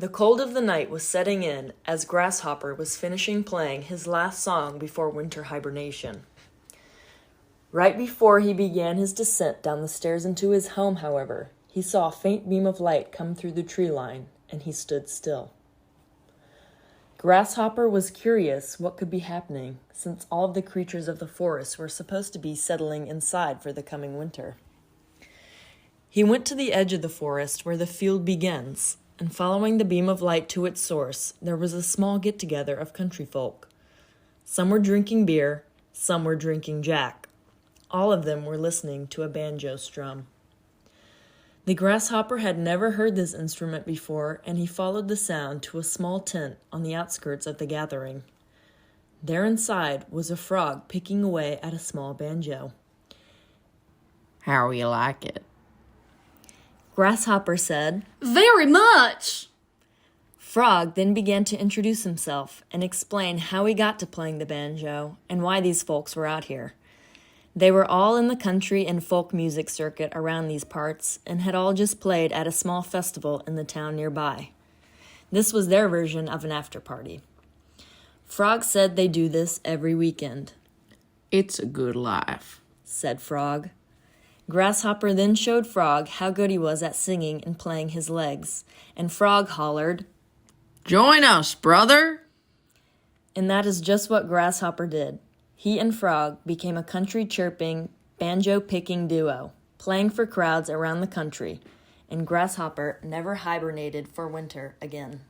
The cold of the night was setting in as Grasshopper was finishing playing his last song before winter hibernation. Right before he began his descent down the stairs into his home, however, he saw a faint beam of light come through the tree line, and he stood still. Grasshopper was curious what could be happening, since all of the creatures of the forest were supposed to be settling inside for the coming winter. He went to the edge of the forest where the field begins, and following the beam of light to its source, there was a small get-together of country folk. Some were drinking beer, some were drinking Jack. All of them were listening to a banjo strum. The grasshopper had never heard this instrument before, and he followed the sound to a small tent on the outskirts of the gathering. There inside was a frog picking away at a small banjo. "How you like it?" Grasshopper said, "Very much!" Frog then began to introduce himself and explain how he got to playing the banjo and why these folks were out here. They were all in the country and folk music circuit around these parts and had all just played at a small festival in the town nearby. This was their version of an after-party. Frog said they do this every weekend. "It's a good life," said Frog. Grasshopper then showed Frog how good he was at singing and playing his legs, and Frog hollered, "Join us, brother!" And that is just what Grasshopper did. He and Frog became a country-chirping, banjo-picking duo, playing for crowds around the country, and Grasshopper never hibernated for winter again.